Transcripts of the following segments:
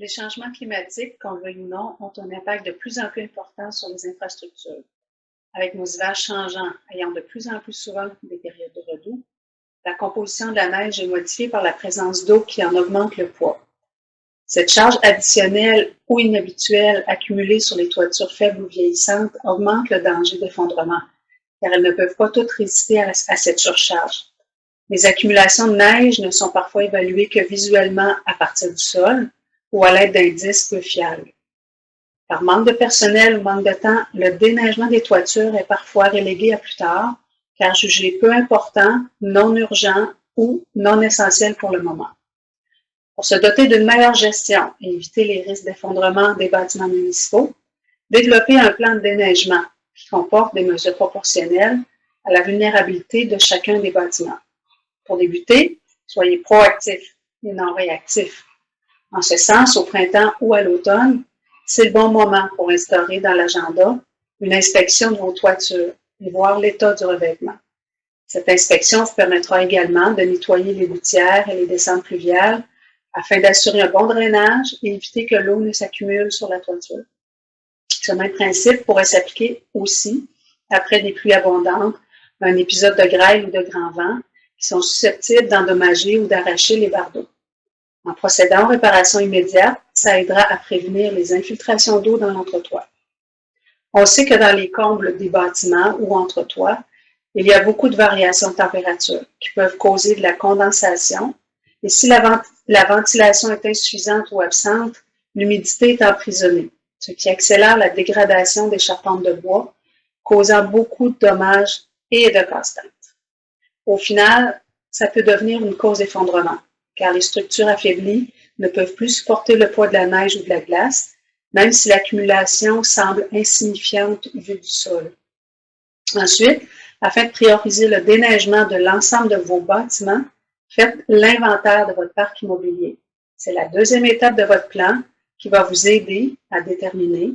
Les changements climatiques, qu'on le veuille ou non, ont un impact de plus en plus important sur les infrastructures. Avec nos hivers changeants, ayant de plus en plus souvent des périodes de redoux, la composition de la neige est modifiée par la présence d'eau qui en augmente le poids. Cette charge additionnelle ou inhabituelle accumulée sur les toitures faibles ou vieillissantes augmente le danger d'effondrement, car elles ne peuvent pas toutes résister à cette surcharge. Les accumulations de neige ne sont parfois évaluées que visuellement à partir du sol ou à l'aide d'indices peu fiables. Par manque de personnel ou manque de temps, le déneigement des toitures est parfois relégué à plus tard, car jugé peu important, non urgent ou non essentiel pour le moment. Pour se doter d'une meilleure gestion et éviter les risques d'effondrement des bâtiments municipaux, développer un plan de déneigement qui comporte des mesures proportionnelles à la vulnérabilité de chacun des bâtiments. Pour débuter, soyez proactifs et non réactifs. En ce sens, au printemps ou à l'automne, c'est le bon moment pour instaurer dans l'agenda une inspection de vos toitures et voir l'état du revêtement. Cette inspection vous permettra également de nettoyer les gouttières et les descentes pluviales afin d'assurer un bon drainage et éviter que l'eau ne s'accumule sur la toiture. Ce même principe pourrait s'appliquer aussi après des pluies abondantes, un épisode de grêle ou de grand vent qui sont susceptibles d'endommager ou d'arracher les barres d'eau. En procédant aux réparations immédiates, ça aidera à prévenir les infiltrations d'eau dans l'entretoit. On sait que dans les combles des bâtiments ou entretoits, il y a beaucoup de variations de température qui peuvent causer de la condensation. Et si la ventilation est insuffisante ou absente, l'humidité est emprisonnée, ce qui accélère la dégradation des charpentes de bois, causant beaucoup de dommages et de casse-tête. Au final, ça peut devenir une cause d'effondrement, car les structures affaiblies ne peuvent plus supporter le poids de la neige ou de la glace, même si l'accumulation semble insignifiante vue du sol. Ensuite, afin de prioriser le déneigement de l'ensemble de vos bâtiments, faites l'inventaire de votre parc immobilier. C'est la deuxième étape de votre plan qui va vous aider à déterminer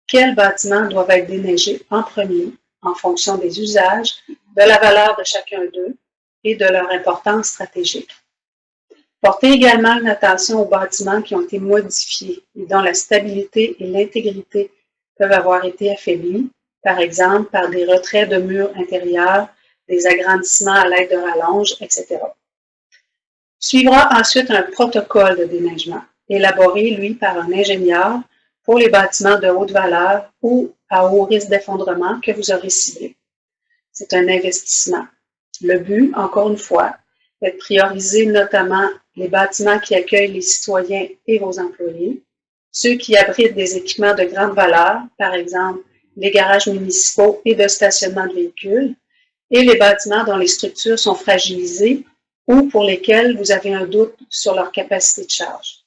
quels bâtiments doivent être déneigés en premier en fonction des usages, de la valeur de chacun d'eux et de leur importance stratégique. Portez également une attention aux bâtiments qui ont été modifiés et dont la stabilité et l'intégrité peuvent avoir été affaiblies, par exemple par des retraits de murs intérieurs, des agrandissements à l'aide de rallonges, etc. Suivra ensuite un protocole de déneigement, élaboré, lui, par un ingénieur pour les bâtiments de haute valeur ou à haut risque d'effondrement que vous aurez ciblés. C'est un investissement. Le but, encore une fois, est de prioriser notamment les bâtiments qui accueillent les citoyens et vos employés, ceux qui abritent des équipements de grande valeur, par exemple les garages municipaux et de stationnement de véhicules, et les bâtiments dont les structures sont fragilisées ou pour lesquels vous avez un doute sur leur capacité de charge.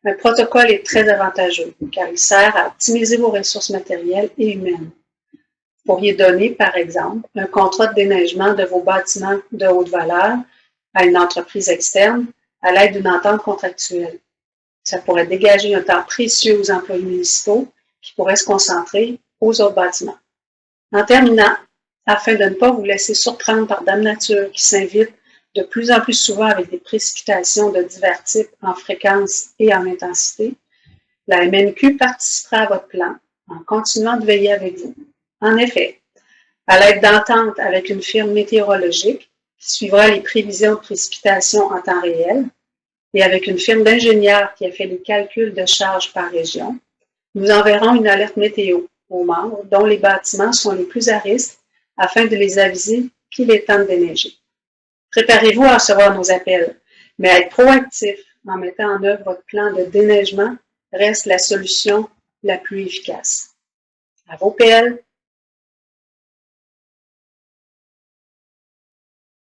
Un protocole est très avantageux car il sert à optimiser vos ressources matérielles et humaines. Vous pourriez donner, par exemple, un contrat de déneigement de vos bâtiments de haute valeur à une entreprise externe à l'aide d'une entente contractuelle. Ça pourrait dégager un temps précieux aux employés municipaux qui pourraient se concentrer aux autres bâtiments. En terminant, afin de ne pas vous laisser surprendre par Dame Nature qui s'invite de plus en plus souvent avec des précipitations de divers types en fréquence et en intensité, la MNQ participera à votre plan en continuant de veiller avec vous. En effet, à l'aide d'ententes avec une firme météorologique qui suivra les prévisions de précipitations en temps réel et avec une firme d'ingénieurs qui a fait les calculs de charges par région, nous enverrons une alerte météo aux membres dont les bâtiments sont les plus à risque afin de les aviser qu'il est temps de déneiger. Préparez-vous à recevoir nos appels, mais être proactif en mettant en œuvre votre plan de déneigement reste la solution la plus efficace. À vos pelles!